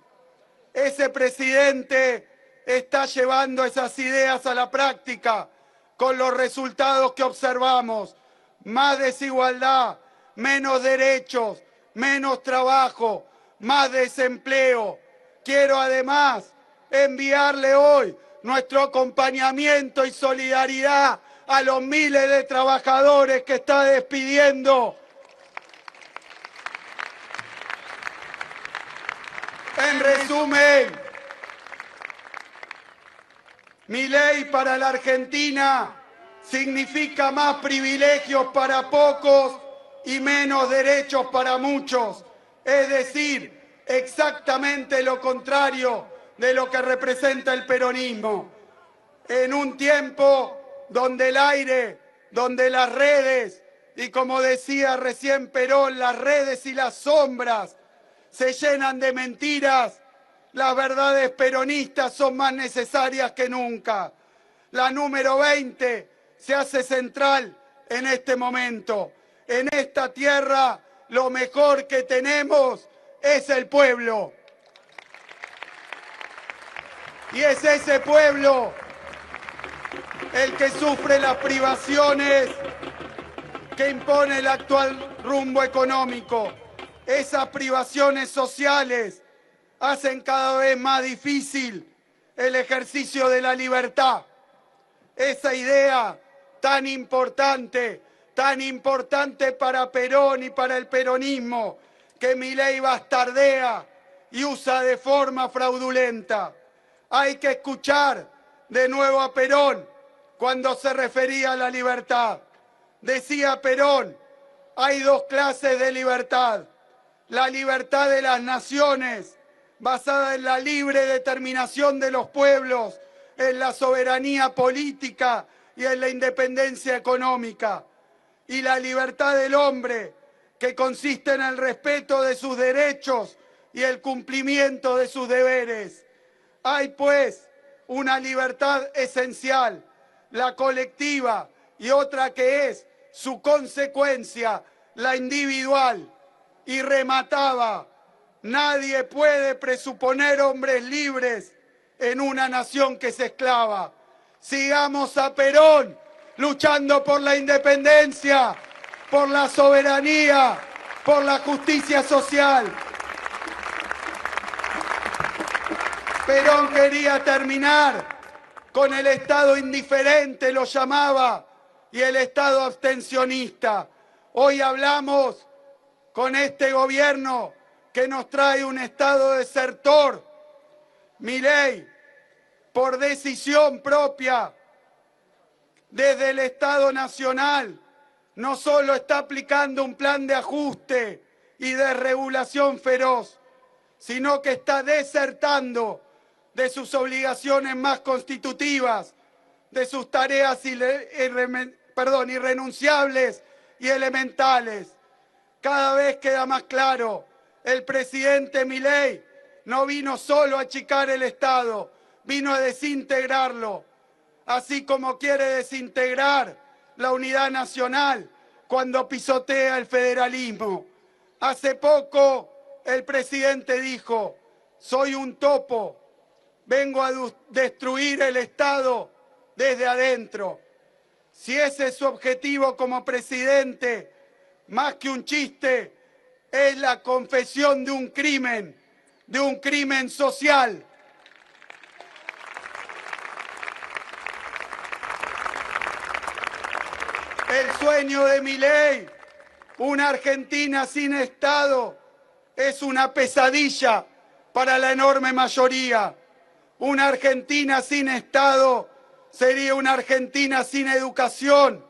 T: Ese presidente está llevando esas ideas a la práctica con los resultados que observamos. Más desigualdad, menos derechos, menos trabajo, más desempleo. Quiero además enviarle hoy nuestro acompañamiento y solidaridad a los miles de trabajadores que está despidiendo. En resumen, Milei para la Argentina significa más privilegios para pocos y menos derechos para muchos. Es decir, exactamente lo contrario de lo que representa el peronismo. En un tiempo donde el aire, donde las redes, y como decía recién Perón, las redes y las sombras se llenan de mentiras, las verdades peronistas son más necesarias que nunca. La número 20 se hace central en este momento. En esta tierra lo mejor que tenemos es el pueblo. Y es ese pueblo el que sufre las privaciones que impone el actual rumbo económico. Esas privaciones sociales hacen cada vez más difícil el ejercicio de la libertad. Esa idea tan importante para Perón y para el peronismo, que Milei bastardea y usa de forma fraudulenta. Hay que escuchar de nuevo a Perón cuando se refería a la libertad. Decía Perón, hay dos clases de libertad. La libertad de las naciones, basada en la libre determinación de los pueblos, en la soberanía política y en la independencia económica. Y la libertad del hombre, que consiste en el respeto de sus derechos y el cumplimiento de sus deberes. Hay, pues, una libertad esencial, la colectiva, y otra que es su consecuencia, la individual. Y remataba, nadie puede presuponer hombres libres en una nación que se esclava. Sigamos a Perón luchando por la independencia, por la soberanía, por la justicia social. Perón quería terminar con el Estado indiferente, lo llamaba, y el Estado abstencionista. Hoy hablamos con este gobierno que nos trae un Estado desertor. Milei, por decisión propia, desde el Estado Nacional, no solo está aplicando un plan de ajuste y de regulación feroz, sino que está desertando de sus obligaciones más constitutivas, de sus tareas irrenunciables y elementales. Cada vez queda más claro, el presidente Milei no vino solo a achicar el Estado, vino a desintegrarlo, así como quiere desintegrar la unidad nacional cuando pisotea el federalismo. Hace poco el presidente dijo, soy un topo, vengo a destruir el Estado desde adentro. Si ese es su objetivo como presidente, más que un chiste, es la confesión de un crimen social. El sueño de Milei, una Argentina sin Estado, es una pesadilla para la enorme mayoría. Una Argentina sin Estado sería una Argentina sin educación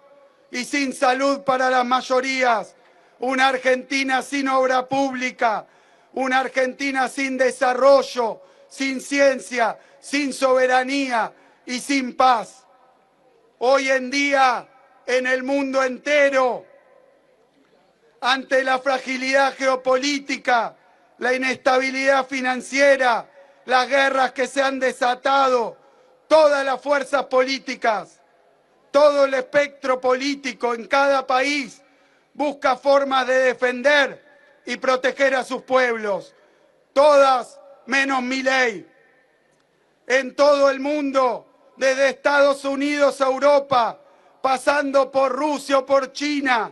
T: y sin salud para las mayorías, una Argentina sin obra pública, una Argentina sin desarrollo, sin ciencia, sin soberanía y sin paz. Hoy en día, en el mundo entero, ante la fragilidad geopolítica, la inestabilidad financiera, las guerras que se han desatado, todas las fuerzas políticas, todo el espectro político en cada país busca formas de defender y proteger a sus pueblos, todas menos Milei. En todo el mundo, desde Estados Unidos a Europa, pasando por Rusia o por China,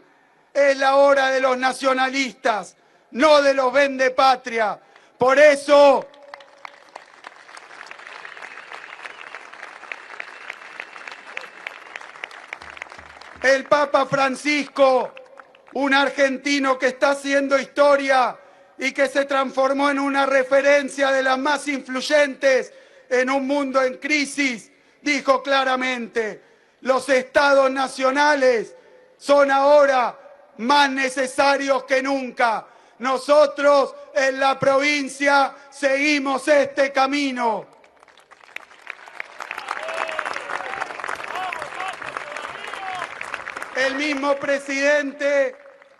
T: es la hora de los nacionalistas, no de los vendepatria. Por eso, el Papa Francisco, un argentino que está haciendo historia y que se transformó en una referencia de las más influyentes en un mundo en crisis, dijo claramente: los estados nacionales son ahora más necesarios que nunca. Nosotros en la provincia seguimos este camino. El mismo presidente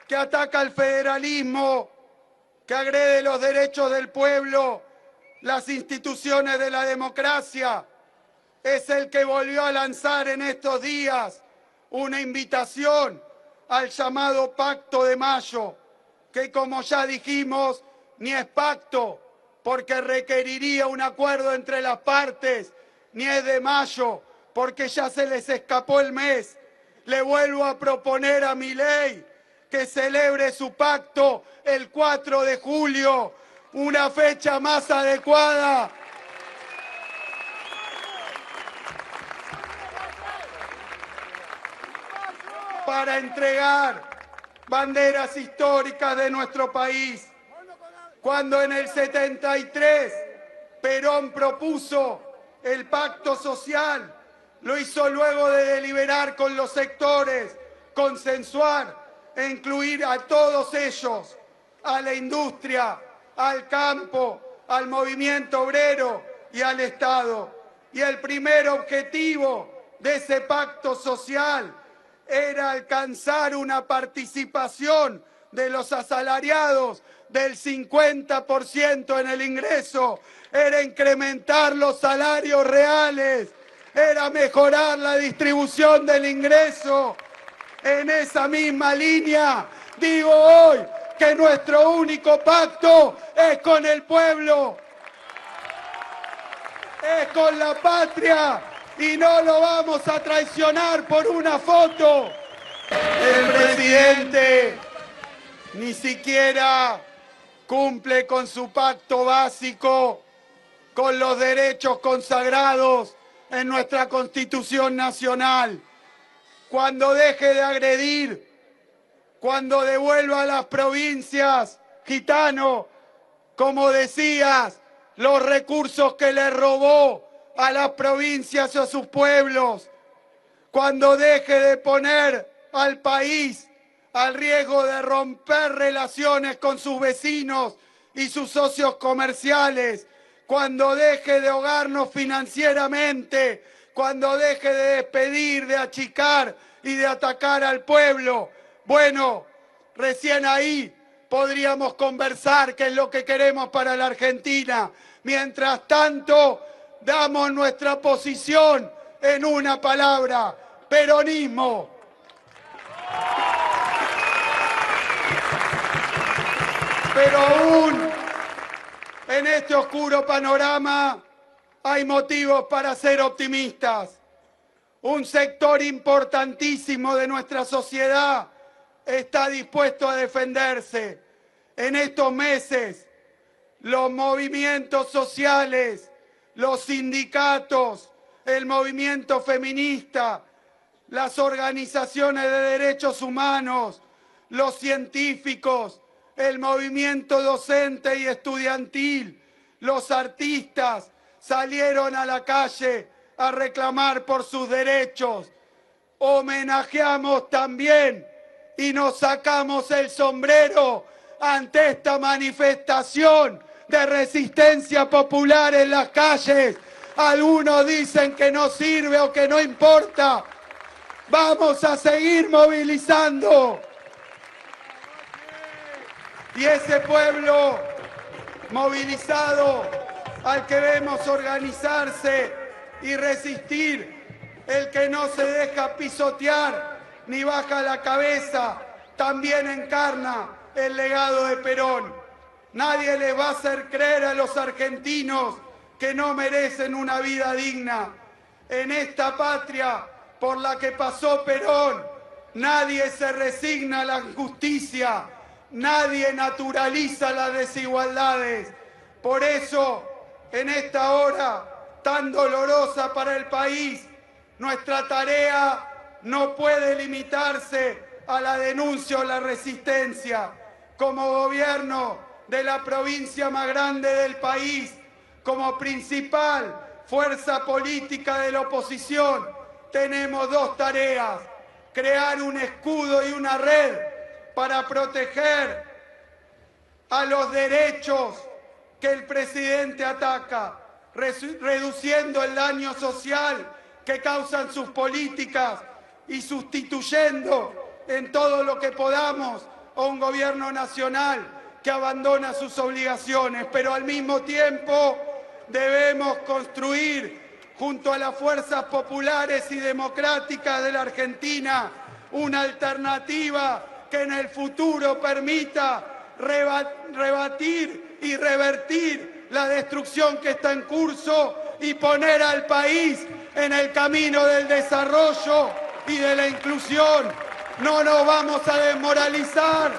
T: que ataca al federalismo, que agrede los derechos del pueblo, las instituciones de la democracia, es el que volvió a lanzar en estos días una invitación al llamado Pacto de Mayo, que como ya dijimos, ni es pacto, porque requeriría un acuerdo entre las partes, ni es de mayo, porque ya se les escapó el mes. Le vuelvo a proponer a Milei que celebre su pacto el 4 de julio, una fecha más adecuada para entregar banderas históricas de nuestro país. Cuando en el 73 Perón propuso el pacto social, lo hizo luego de deliberar con los sectores, consensuar e incluir a todos ellos, a la industria, al campo, al movimiento obrero y al Estado. Y el primer objetivo de ese pacto social era alcanzar una participación de los asalariados del 50% en el ingreso, era incrementar los salarios reales, era mejorar la distribución del ingreso. En esa misma línea, digo hoy que nuestro único pacto es con el pueblo, es con la patria, y no lo vamos a traicionar por una foto. El presidente ni siquiera cumple con su pacto básico, con los derechos consagrados en nuestra Constitución Nacional. Cuando deje de agredir, cuando devuelva a las provincias, gitano, como decías, los recursos que le robó a las provincias y a sus pueblos, cuando deje de poner al país al riesgo de romper relaciones con sus vecinos y sus socios comerciales, cuando deje de ahogarnos financieramente, cuando deje de despedir, de achicar y de atacar al pueblo. Bueno, recién ahí podríamos conversar qué es lo que queremos para la Argentina. Mientras tanto, damos nuestra posición en una palabra: peronismo. Pero aún en este oscuro panorama hay motivos para ser optimistas. Un sector importantísimo de nuestra sociedad está dispuesto a defenderse. En estos meses, los movimientos sociales, los sindicatos, el movimiento feminista, las organizaciones de derechos humanos, los científicos, el movimiento docente y estudiantil, los artistas salieron a la calle a reclamar por sus derechos. homenajeamos también y nos sacamos el sombrero ante esta manifestación de resistencia popular en las calles. Algunos dicen que no sirve o que no importa. Vamos a seguir movilizando. Y ese pueblo movilizado al que vemos organizarse y resistir, el que no se deja pisotear ni baja la cabeza, también encarna el legado de Perón. Nadie les va a hacer creer a los argentinos que no merecen una vida digna. En esta patria por la que pasó Perón, nadie se resigna a la injusticia, nadie naturaliza las desigualdades. Por eso, en esta hora tan dolorosa para el país, nuestra tarea no puede limitarse a la denuncia o la resistencia. Como gobierno de la provincia más grande del país, como principal fuerza política de la oposición, tenemos dos tareas: crear un escudo y una red para proteger a los derechos que el presidente ataca, reduciendo el daño social que causan sus políticas y sustituyendo en todo lo que podamos a un gobierno nacional que abandona sus obligaciones. Pero al mismo tiempo debemos construir junto a las fuerzas populares y democráticas de la Argentina una alternativa que en el futuro permita rebatir y revertir la destrucción que está en curso y poner al país en el camino del desarrollo y de la inclusión. No nos vamos a desmoralizar,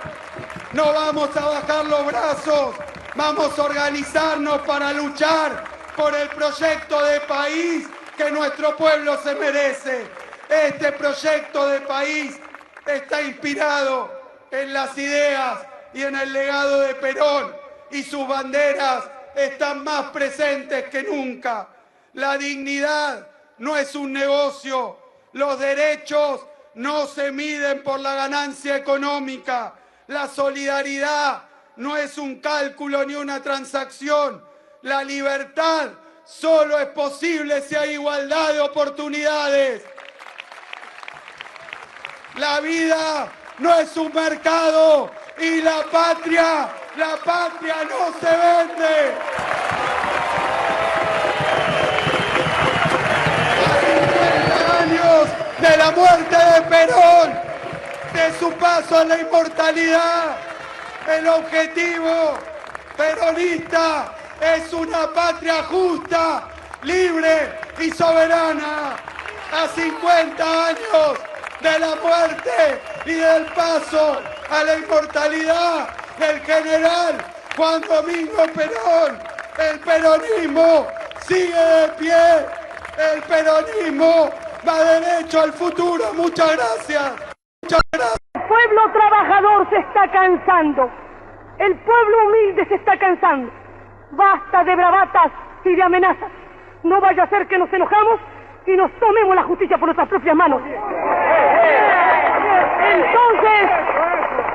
T: no vamos a bajar los brazos, vamos a organizarnos para luchar por el proyecto de país que nuestro pueblo se merece. Este proyecto de país está inspirado en las ideas y en el legado de Perón, y sus banderas están más presentes que nunca. La dignidad no es un negocio, los derechos no se miden por la ganancia económica, la solidaridad no es un cálculo ni una transacción. La libertad solo es posible si hay igualdad de oportunidades. La vida no es un mercado y la patria no se vende. A 50 años de la muerte de Perón, de su paso a la inmortalidad, el objetivo peronista es una patria justa, libre y soberana. A 50 años de la muerte y del paso a la inmortalidad del general Juan Domingo Perón, el peronismo sigue de pie, el peronismo va derecho al futuro. Muchas gracias. Muchas gracias.
U: El pueblo trabajador se está cansando, el pueblo humilde se está cansando. Basta de bravatas y de amenazas. No vaya a ser que nos enojamos y nos tomemos la justicia por nuestras propias manos.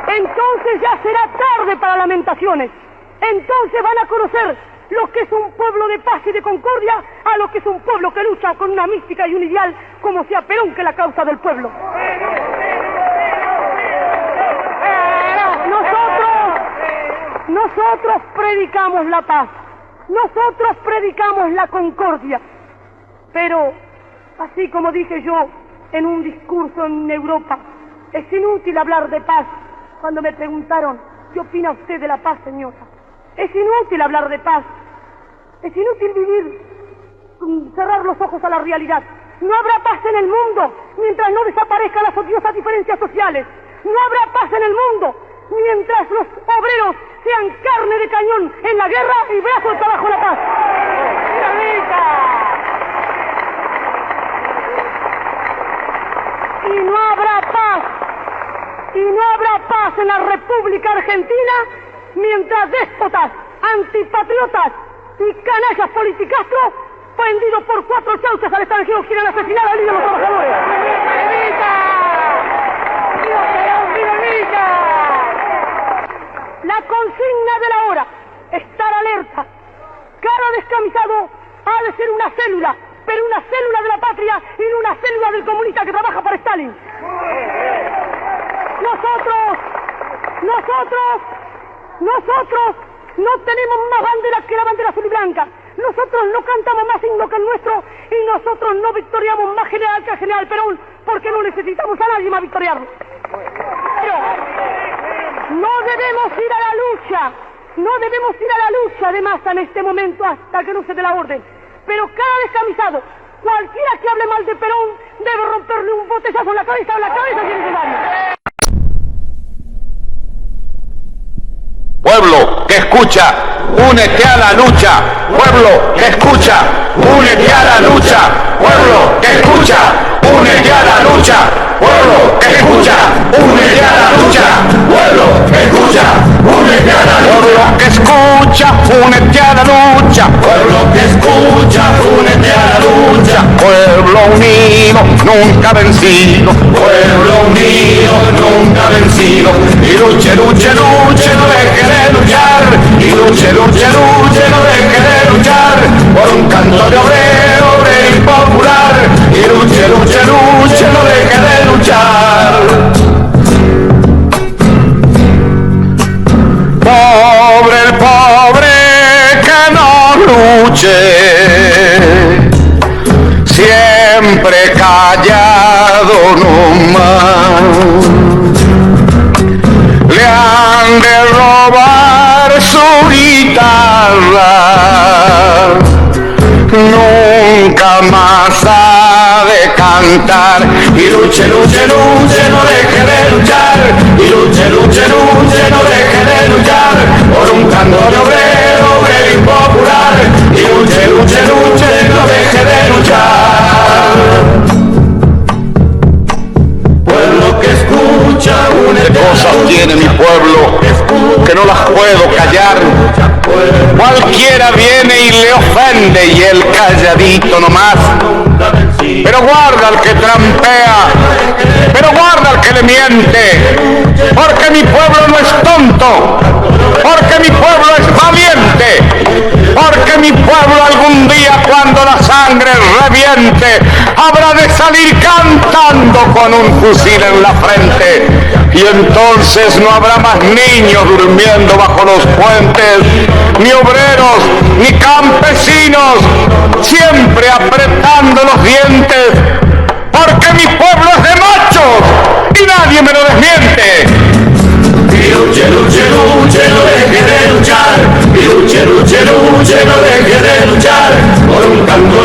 U: Entonces ya será tarde para lamentaciones. Entonces van a conocer lo que es un pueblo de paz y de concordia a lo que es un pueblo que lucha con una mística y un ideal como sea Perón, que es la causa del pueblo. Nosotros predicamos la paz, nosotros predicamos la concordia, pero así como dije yo en un discurso en Europa, es inútil hablar de paz. Cuando me preguntaron, ¿qué opina usted de la paz, señora? Es inútil hablar de paz, es inútil vivir, cerrar los ojos a la realidad. No habrá paz en el mundo mientras no desaparezcan las odiosas diferencias sociales. No habrá paz en el mundo mientras los obreros sean carne de cañón en la guerra y brazo de trabajo en la paz. Y no habrá paz en la República Argentina mientras déspotas, antipatriotas y canallas politicastros, vendidos por 4 chauchas al extranjero, quieran asesinar al líder de los trabajadores. La consigna de la hora, estar alerta. Cada descamisado ha de ser una célula, pero una célula de la patria y no una célula del comunista que trabaja para Stalin. Nosotros no tenemos más banderas que la bandera azul y blanca. Nosotros no cantamos más himno que el nuestro y nosotros no victoriamos más general que el general Perón porque no necesitamos a nadie más victoriarlo. Pero no debemos ir a la lucha de masa en este momento hasta que no se dé la orden. Pero cada descamisado, cualquiera que hable mal de Perón, debe romperle un botellazo en la cabeza si es necesario.
E: Pueblo que escucha, únete a la lucha. Pueblo que escucha, únete a la lucha. Pueblo que escucha, únete a la lucha. Pueblo que escucha, únete a la lucha. Pueblo que escucha, únete a la lucha. Pueblo que escucha, únete a la lucha. Pueblo que escucha, únete a la lucha. Pueblo unido, nunca vencido. Pueblo unido, nunca vencido. Y luche, luche, luche, no deje de luchar. Y luche, luche, luche, no deje de luchar. Por un canto de obrero, obrero y popular. Y luche, luche, luche, no deje de luchar. Pobre el pobre que no luche, siempre callado nomás. Le han de robar su guitarra, nunca más ha de cantar. Y luche, luche, luche, no deje de luchar. Y luche, luche, luche, no deje de luchar. Por un canto de obrero, obrero y popular. Y luche, luche, luche, no deje de luchar. Pueblo que escucha, únete. Cosas tiene mi pueblo que no las puedo callar. Cualquiera viene y le ofende y él calladito nomás. Pero guarda al que trampea, pero guarda al que le miente, porque mi pueblo no es tonto, porque mi pueblo es valiente, porque mi pueblo algún día cuando la sangre reviente habrá de salir cantando con un fusil en la frente. Y entonces no habrá más niños durmiendo bajo los puentes, ni obreros, ni campesinos, siempre apretando los dientes, porque mi pueblo es de machos y nadie me lo desmiente. Y luche, luche, luche, no deje de luchar. Y luche, luche, luche, no deje de luchar. Por un canto